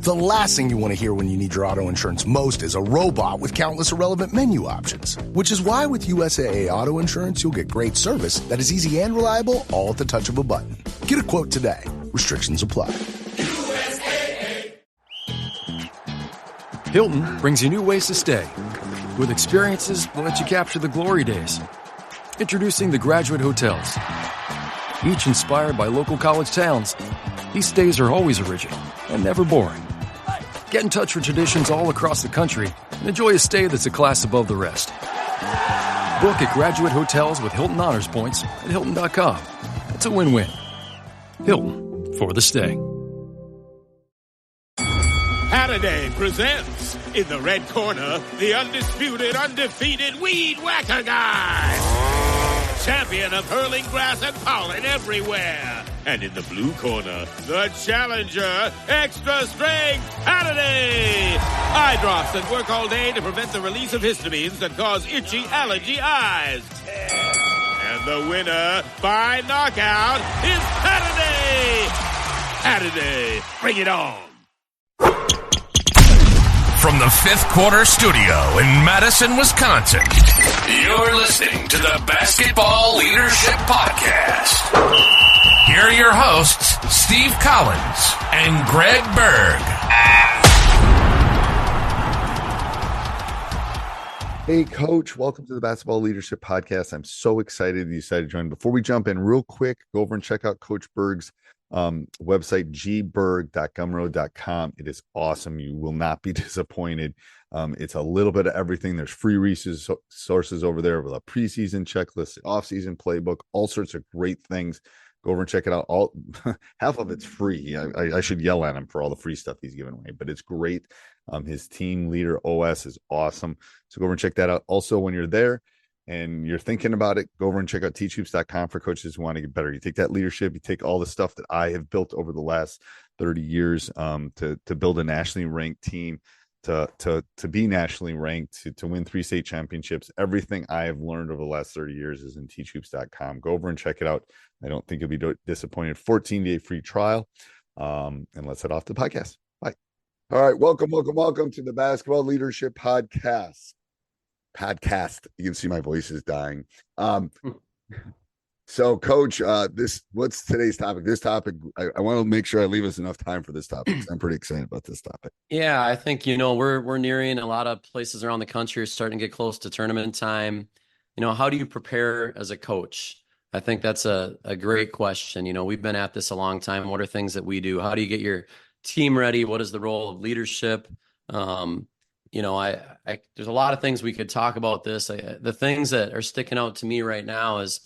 The last thing you want to hear when you need your auto insurance most is a robot with countless irrelevant menu options. Which is why with USAA Auto Insurance, you'll get great service that is easy and reliable, all at the touch of a button. Get a quote today. Restrictions apply. USAA. Hilton brings you new ways to stay. With experiences that let you capture the glory days. Introducing the Graduate Hotels. Each inspired by local college towns, these stays are always original and never boring. Get in touch with traditions all across the country and enjoy a stay that's a class above the rest. Book at Graduate Hotels with Hilton Honors Points at Hilton.com. It's a win-win. Hilton, for the stay. Halliday presents, in the red corner, the undisputed, undefeated Weed Whacker Guy. Champion of hurling grass and pollen everywhere. And in the blue corner, the challenger, extra strength Halliday. Eye drops that work all day to prevent the release of histamines that cause itchy allergy eyes. And the winner by knockout is Halliday. Halliday, bring it on. From the Fifth Quarter Studio in Madison, Wisconsin, you're listening to the Basketball Leadership Podcast. Here are your hosts, Steve Collins and Greg Berg. Hey, Coach. Welcome to the Basketball Leadership Podcast. I'm so excited you decided to join. Before we jump in, real quick, go over and check out Coach Berg's website, gberg.gumroad.com. It is awesome. You will not be disappointed. It's a little bit of everything. There's free resources over there with a preseason checklist, the offseason playbook, all sorts of great things. Go over and check it out. All half of it's free. I should yell at him for all the free stuff he's giving away, but it's great. His team leader OS is awesome. So go over and check that out. Also, when you're there and you're thinking about it, go over and check out teachhoops.com for coaches who want to get better. You take that leadership, you take all the stuff that I have built over the last 30 years to build a nationally ranked team, to be nationally ranked, to win 3 state championships. Everything I have learned over the last 30 years is in teachhoops.com. Go over and check it out. I don't think you'll be disappointed. 14-day free trial. And let's head off to the podcast. Bye. All right. Welcome to the Basketball Leadership Podcast. You can see my voice is dying. So, Coach, what's today's topic? This topic, I want to make sure I leave us enough time for this topic. I'm pretty excited about this topic. Yeah, I think, we're nearing a lot of places around the country are starting to get close to tournament time. How do you prepare as a coach? I think that's a great question. We've been at this a long time. What are things that we do? How do you get your team ready? What is the role of leadership? There's a lot of things we could talk about this. The things that are sticking out to me right now is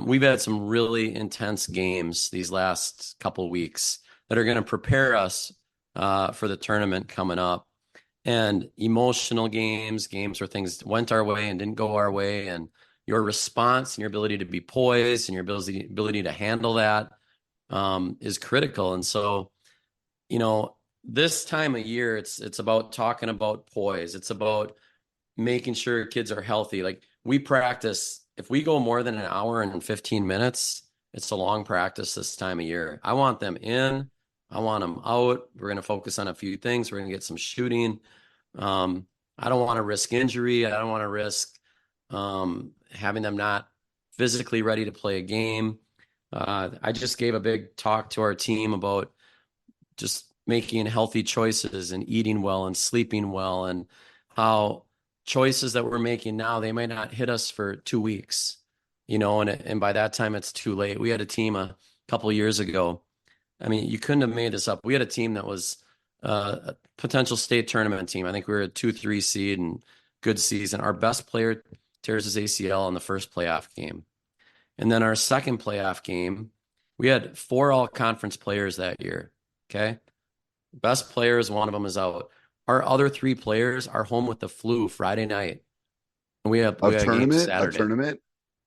we've had some really intense games these last couple weeks that are going to prepare us for the tournament coming up, and emotional games where things went our way and didn't go our way, and your response and your ability to be poised and your ability to handle that is critical. And so, this time of year, it's about talking about poise. It's about making sure kids are healthy. Like, we practice, if we go more than an hour and 15 minutes, it's a long practice this time of year. I want them in. I want them out. We're going to focus on a few things. We're going to get some shooting. I don't want to risk injury. I don't want to risk having them not physically ready to play a game. I just gave a big talk to our team about just making healthy choices and eating well and sleeping well, and how choices that we're making now, they might not hit us for 2 weeks, and by that time it's too late. We had a team a couple of years ago. I mean, you couldn't have made this up. We had a team that was a potential state tournament team. I think we were a 2-3 seed and good season. Our best player tears his ACL in the first playoff game. And then our second playoff game, we had 4 all-conference players that year, okay? Best players, one of them is out. Our other 3 players are home with the flu Friday night. And we have a tournament? Saturday.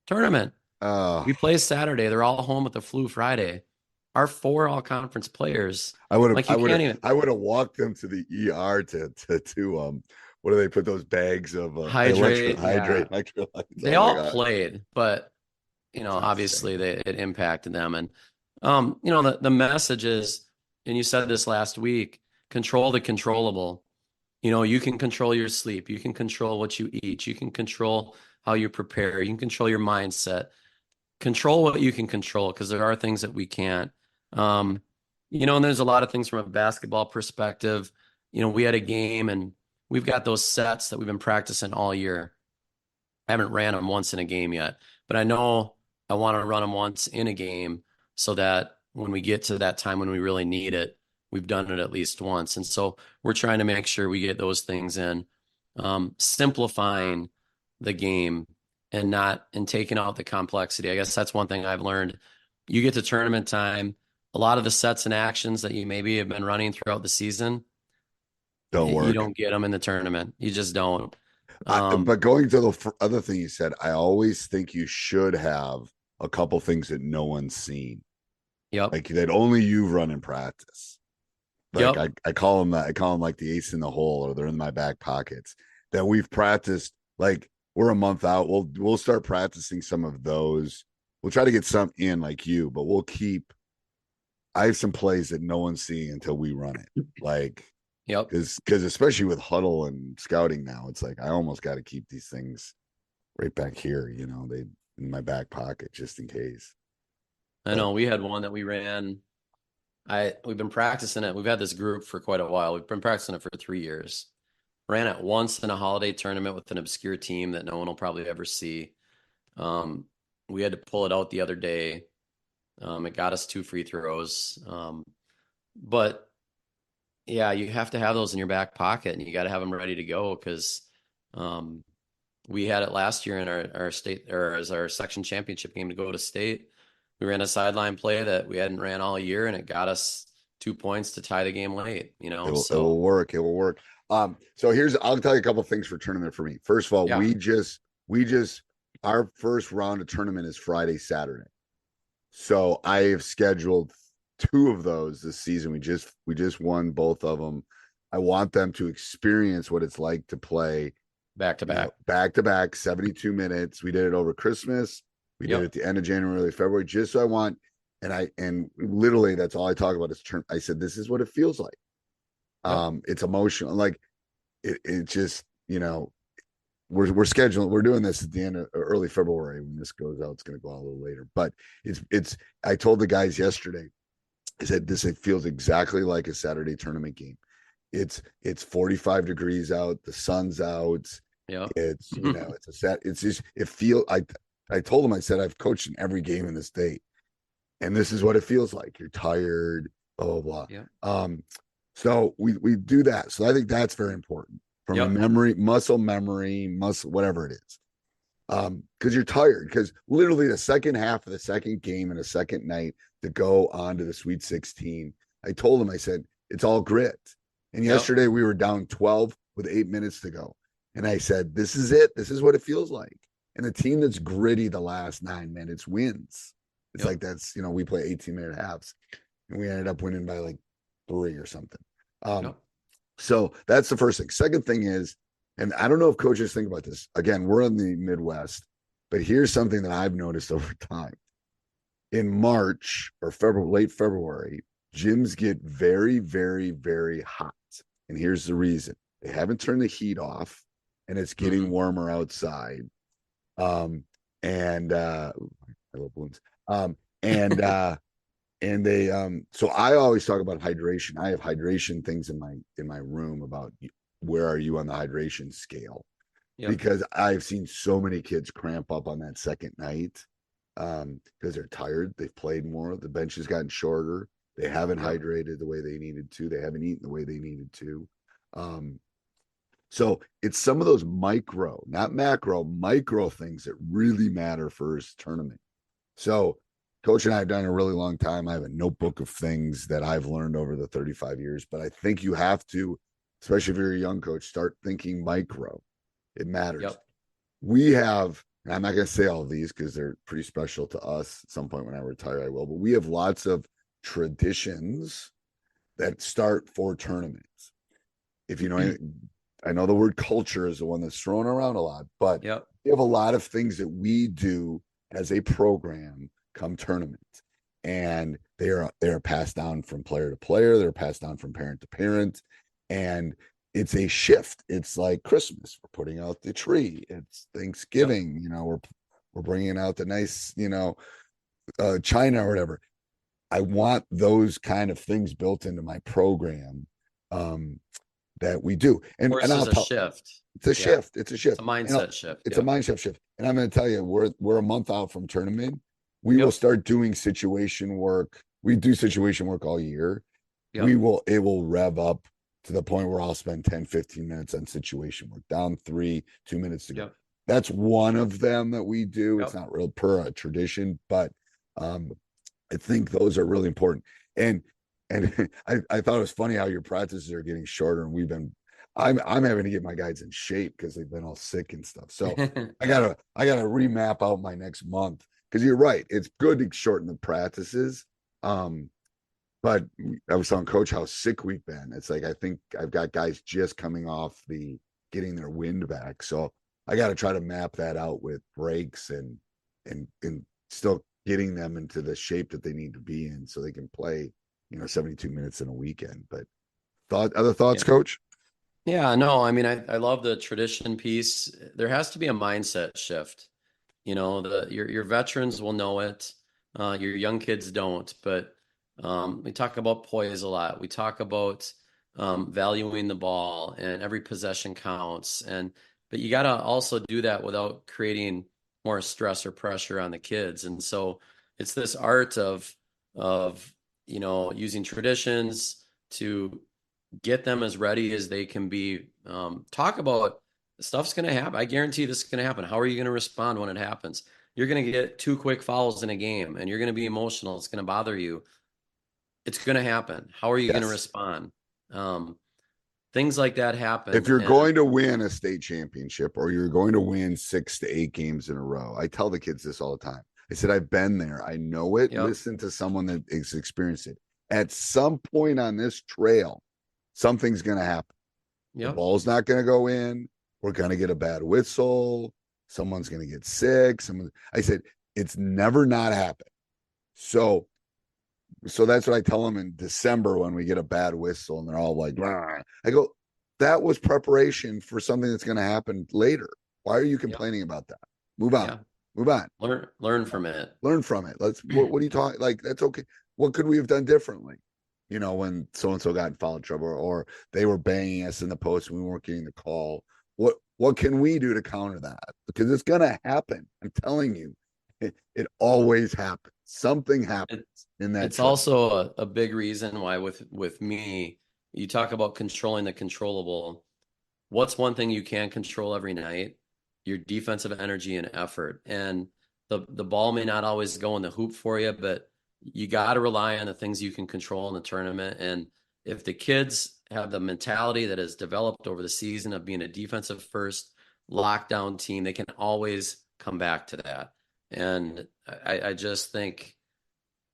Tournament. We play Saturday. They're all home with the flu Friday. Our 4 all-conference players. I would have walked them to the ER to what do they put those bags of hydrate? Electrolytes. They all played, but obviously it impacted them. And the message is, and you said this last week, control the controllable. You can control your sleep. You can control what you eat. You can control how you prepare. You can control your mindset. Control what you can control, because there are things that we can't. And there's a lot of things from a basketball perspective. We had a game and we've got those sets that we've been practicing all year. I haven't ran them once in a game yet, but I know I want to run them once in a game so that when we get to that time when we really need it, we've done it at least once. And so we're trying to make sure we get those things in, simplifying the game and taking out the complexity. I guess that's one thing I've learned. You get to tournament time, a lot of the sets and actions that you maybe have been running throughout the season don't work. You don't get them in the tournament. You just don't. But going to the other thing you said, I always think you should have a couple things that no one's seen. Yep. Like that only you've run in practice. Like yep. I call them that. I call them like the ace in the hole, or they're in my back pockets that we've practiced. Like we're a month out. We'll start practicing some of those. We'll try to get some in like you, but we'll keep. I have some plays that no one's seeing until we run it. Like, yep. Because especially with huddle and scouting now, it's like I almost got to keep these things right back here. They in my back pocket just in case. I know we had one that we ran. We've been practicing it. We've had this group for quite a while. We've been practicing it for 3 years. Ran it once in a holiday tournament with an obscure team that no one will probably ever see. We had to pull it out the other day. It got us 2 free throws. But yeah, you have to have those in your back pocket, and you got to have them ready to go, because we had it last year in our state, or as our section championship game to go to state. We ran a sideline play that we hadn't ran all year, and it got us 2 points to tie the game late. It will work. It will work. So I'll tell you a couple of things for tournament for me. First of all, yeah. we just our first round of tournament is Friday, Saturday. So I have scheduled 2 of those this season. We just won both of them. I want them to experience what it's like to play back to back, 72 minutes. We did it over Christmas. We did it at the end of January, early February, just so I want, and literally that's all I talk about is I said, this is what it feels like. It's emotional. Like it just, we're scheduling, we're doing this at the end of early February. When this goes out, it's going to go out a little later, but I told the guys yesterday, I said, it feels exactly like a Saturday tournament game. It's 45 degrees out. The sun's out. Yeah. It's, it's a set. It's just, I told him, I said, I've coached in every game in the state, and this is what it feels like. You're tired, blah, blah, blah. Yeah. So we do that. So I think that's very important from a memory, muscle, whatever it is. Because you're tired, because literally the second half of the second game and a second night to go on to the Sweet 16, I told him, I said, it's all grit. And yesterday we were down 12 with 8 minutes to go. And I said, this is it. This is what it feels like. And the team that's gritty the last 9 minutes wins. It's like that's, we play 18-minute halves, and we ended up winning by like 3 or something. So that's the first thing. Second thing is, and I don't know if coaches think about this. Again, we're in the Midwest, but here's something that I've noticed over time. In March or late February, gyms get very, very, very hot. And here's the reason. They haven't turned the heat off, and it's getting warmer outside. I love balloons. And they so I always talk about hydration. I have hydration things in my room about where are you on the hydration scale, because I've seen so many kids cramp up on that second night because they're tired. They've played more. The bench has gotten shorter. They haven't hydrated the way they needed to. They haven't eaten the way they needed to. So it's some of those micro, not macro, micro things that really matter for his tournament. So Coach and I have done a really long time. I have a notebook of things that I've learned over the 35 years, but I think you have to, especially if you're a young coach, start thinking micro. It matters. We have, and I'm not going to say all of these because they're pretty special to us. At some point when I retire, I will, but we have lots of traditions that start for tournaments. If you know, I know the word culture is the one that's thrown around a lot, but we have a lot of things that we do as a program come tournament. and they're passed down from player to player. They're passed down from parent to parent, and it's a shift. It's like Christmas. We're putting out the tree. It's Thanksgiving. We're bringing out the nice, china or whatever. I want those kind of things built into my program that we do. And I'll tell shift. It's a shift. It's a shift. It's a mindset shift. It's a mindset shift. And I'm going to tell you, we're a month out from tournament. We will start doing situation work. We do situation work all year. It will rev up to the point where I'll spend 10, 15 minutes on situation work, down 2 minutes to go. That's one of them that we do. It's not real per a tradition, but I think those are really important. And I thought it was funny how your practices are getting shorter, and I'm having to get my guys in shape because they've been all sick and stuff. So I gotta remap out my next month, because you're right. It's good to shorten the practices. But I was telling Coach how sick we've been. It's like, I think I've got guys just coming off getting their wind back. So I got to try to map that out with breaks and still getting them into the shape that they need to be in so they can play, 72 minutes in a weekend. But other thoughts, Coach? Yeah, no, I mean, I love the tradition piece. There has to be a mindset shift. Your veterans will know it. Your young kids don't, but we talk about poise a lot. We talk about valuing the ball, and every possession counts. But you got to also do that without creating more stress or pressure on the kids. And so it's this art of using traditions to get them as ready as they can be. Talk about stuff's going to happen. I guarantee this is going to happen. How are you going to respond when it happens? You're going to get 2 quick fouls in a game, and you're going to be emotional. It's going to bother you. It's going to happen. How are you going to respond? Things like that happen. If you're going to win a state championship, or you're going to win 6 to 8 games in a row, I tell the kids this all the time. I said, I've been there. I know it. Listen to someone that has experienced it. At some point on this trail, something's going to happen. The ball's not going to go in. We're going to get a bad whistle. Someone's going to get sick. I said, it's never not happened. So that's what I tell them in December when we get a bad whistle and they're all like, rah. I go, that was preparation for something that's going to happen later. Why are you complaining about that? Move on. Yeah. Move on. Learn from it. Learn from it. What are you talking? Like, that's okay. What could we have done differently? When so-and-so got in foul trouble, or they were banging us in the post and we weren't getting the call. What can we do to counter that? Because it's going to happen. I'm telling you, it always happens. Something happens in that. It's also a big reason why with me, you talk about controlling the controllable. What's one thing you can control every night? Your defensive energy and effort. And the ball may not always go in the hoop for you, but you got to rely on the things you can control in the tournament. And if the kids have the mentality that has developed over the season of being a defensive first lockdown team, they can always come back to that. And I just think,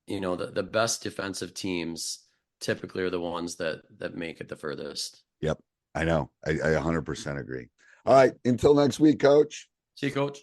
the best defensive teams typically are the ones that make it the furthest. Yep. I know. I 100% agree. All right. Until next week, Coach. See you, Coach.